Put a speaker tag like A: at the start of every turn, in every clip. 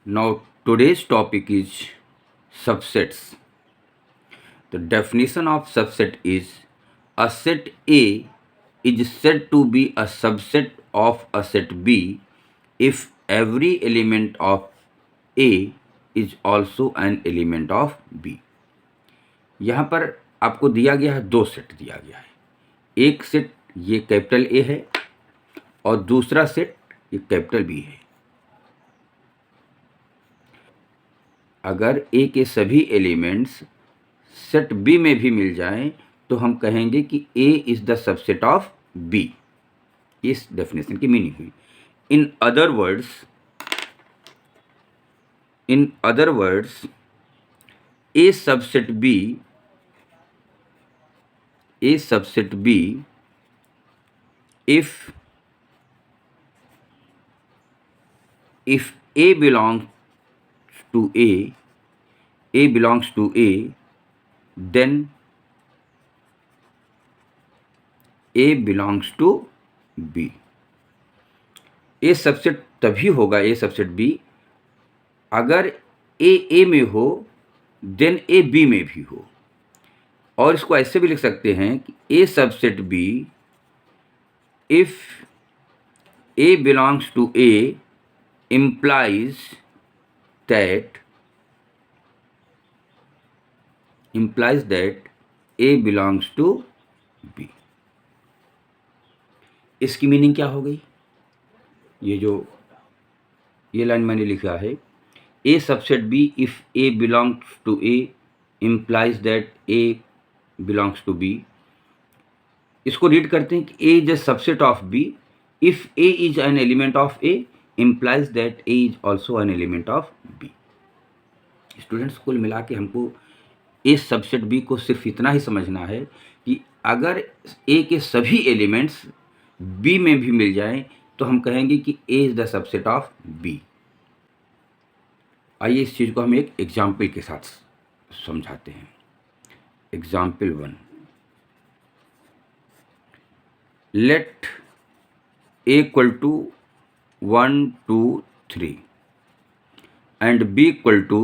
A: Now today's topic is subsets. The definition of subset is a set A is said to be a subset of a set B if every element of A is also an element of B. यहाँ पर आपको दिया गया है, दो set दिया गया है. एक सेट ये कैपिटल ए है और दूसरा सेट ये कैपिटल बी है. अगर ए के सभी एलिमेंट्स सेट बी में भी मिल जाएं तो हम कहेंगे कि A is the subset of B. इस डेफिनेशन की मीनिंग हुई. In other words A subset B if A belongs to A belongs to A, then A belongs to B. A subset तभी होगा A सबसेट B अगर A में हो then A B में भी हो. और इसको ऐसे भी लिख सकते हैं कि A subset B if A belongs to A implies that A belongs to B. इसकी मीनिंग क्या हो गई? ये लाइन मैंने लिखा है, A subset B if A belongs to A implies that A belongs to B. इसको रीड करते हैं कि A is a subset of B if A is an element of A implies that A is also an element of B. Students, कुल मिला के हमको A subset B को सिर्फ इतना ही समझना है कि अगर A के सभी एलिमेंट्स B में भी मिल जाएं तो हम कहेंगे कि A is the subset of B. आइए इस चीज़ को हम एक एग्जाम्पल के साथ समझाते हैं. Example 1. Let A equal to 1, 2, 3 and B equal to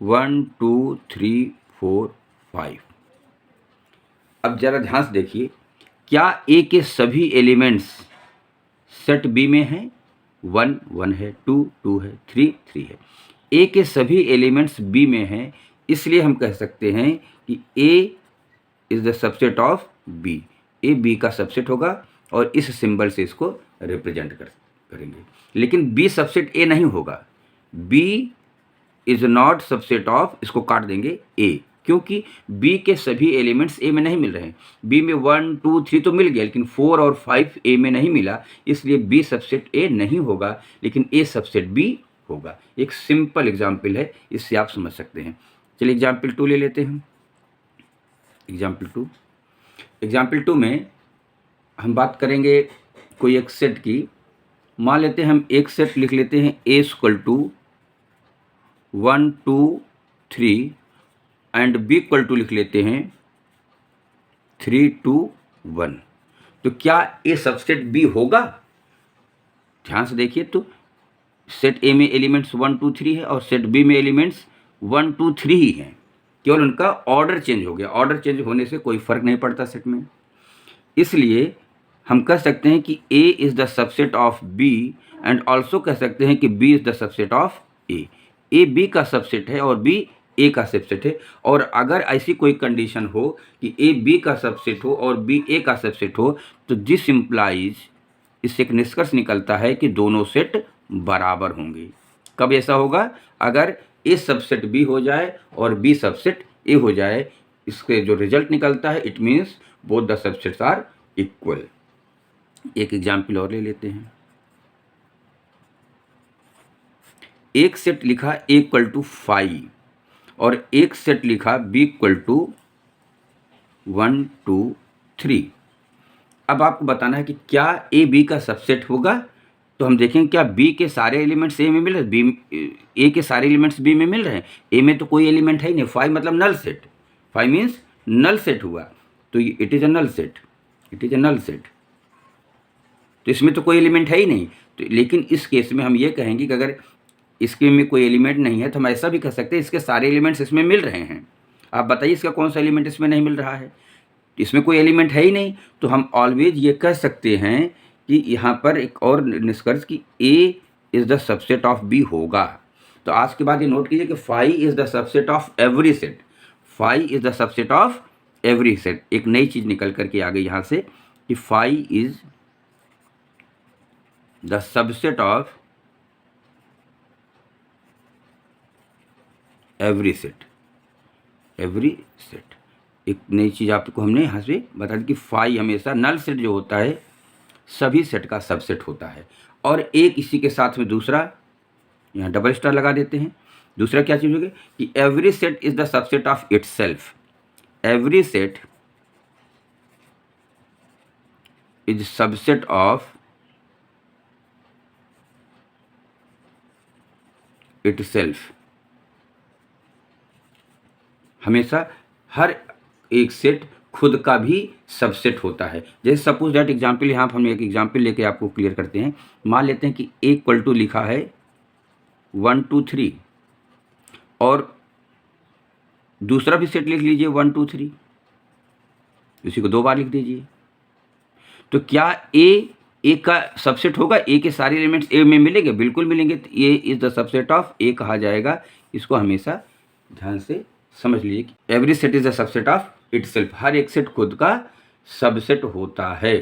A: 1, 2, 3, 4, 5. अब ज़रा ध्यान से देखिए, क्या A के सभी एलिमेंट्स सेट B में हैं? 1 1 है, 2 2 है, 3 3 है. A के सभी एलिमेंट्स B में हैं, इसलिए हम कह सकते हैं कि A is the subset of B. A B का सबसेट होगा और इस सिंबल से इसको रिप्रेजेंट करेंगे. लेकिन B सबसेट A नहीं होगा. B is not subset of, इसको काट देंगे, A, क्योंकि B के सभी एलिमेंट्स A में नहीं मिल रहे हैं. B में 1 2 3 तो मिल गया, लेकिन 4 और 5 A में नहीं मिला, इसलिए B सबसेट A नहीं होगा, लेकिन A सबसेट B होगा. एक सिंपल एग्जाम्पल है, इससे आप समझ सकते हैं. चलिए एग्जाम्पल 2 ले लेते हैं. एग्जाम्पल 2 में हम बात करेंगे कोई एक सेट की. मान लेते हैं हम एक सेट लिख लेते हैं A equal to 1 2 3 and B equal to लिख लेते हैं 3 2 1. तो क्या A सबसेट B होगा? ध्यान से देखिए, तो सेट A में एलिमेंट्स 1 2 3 है और सेट B में एलिमेंट्स 1 2 3 ही हैं. केवल उनका ऑर्डर चेंज हो गया. ऑर्डर चेंज होने से कोई फर्क नहीं पड़ता सेट में. इसलिए हम कह सकते हैं कि A is the subset of B and also कह सकते हैं कि B is the subset of A. A B का सबसेट है और B A का सबसेट है. और अगर ऐसी कोई कंडीशन हो कि A B का सबसेट हो और B A का सबसेट हो, तो दिस इम्प्लाइज, इससे एक निष्कर्ष निकलता है कि दोनों सेट बराबर होंगे. कब ऐसा होगा? अगर A सबसेट B हो जाए और B सबसेट A हो जाए. इसके जो रिजल्ट निकलता है, it means both the subsets are equal. एक एग्जाम्पल और ले लेते हैं. एक सेट लिखा A इक्वल टू 5 और एक सेट लिखा B इक्वल टू 1 2 3. अब आपको बताना है कि क्या A B का सबसेट होगा. तो हम देखें क्या B के सारे एलिमेंट्स A में मिल रहे हैं, A के सारे एलिमेंट्स B में मिल रहे हैं. A में तो कोई एलिमेंट है ही नहीं. 5 मतलब null set. 5 means null set हुआ. तो it is a null set. तो इसमें तो कोई एलिमेंट है ही नहीं. तो लेकिन इस केस में हम ये कहेंगे कि अगर इसके में कोई एलिमेंट नहीं है तो हम ऐसा भी कह सकते हैं इसके सारे एलिमेंट्स इसमें मिल रहे हैं। आप बताइए इसका कौन सा एलिमेंट इसमें नहीं मिल रहा है? इसमें कोई एलिमेंट है ही नहीं, तो हम ऑलवेज ये कह सकते हैं कि यहाँ पर एक और निष्कर्ष कि A is the subset of B होगा। तो आज के बाद ये नोट कीजिए कि phi is the subset of every set. Phi is the subset of every set. एक नई चीज़ निकल करके आ गई यहाँ से कि phi is the subset of every set. Every set एक नई चीज़ आपको हमने यहाँ से बता दी कि फाई हमेशा नल सेट जो होता है सभी सेट का सबसेट होता है। और एक इसी के साथ में दूसरा यहाँ डबल स्टार लगा देते हैं। दूसरा क्या चीज़ होगी कि every set is the subset of itself. Every set is subset of itself. हमेशा हर एक सेट खुद का भी सबसेट होता है। जैसे सपोज दैट एग्जाम्पल, यहाँ पर हम एक एग्जाम्पल लेके आपको क्लियर करते हैं। मान लेते हैं कि ए इक्वल टू लिखा है 1 2 3 और दूसरा भी सेट लिख लीजिए 1 2 3, इसी को 2 बार लिख दीजिए। तो क्या ए का सबसेट होगा? ए के सारे एलिमेंट्स ए में मिलेंगे? बिल्कुल मिलेंगे। तो A is the subset of A कहा जाएगा। इसको हमेशा ध्यान से समझ लीजिए कि every set is the subset of itself. हर एक सेट खुद का सबसेट होता है।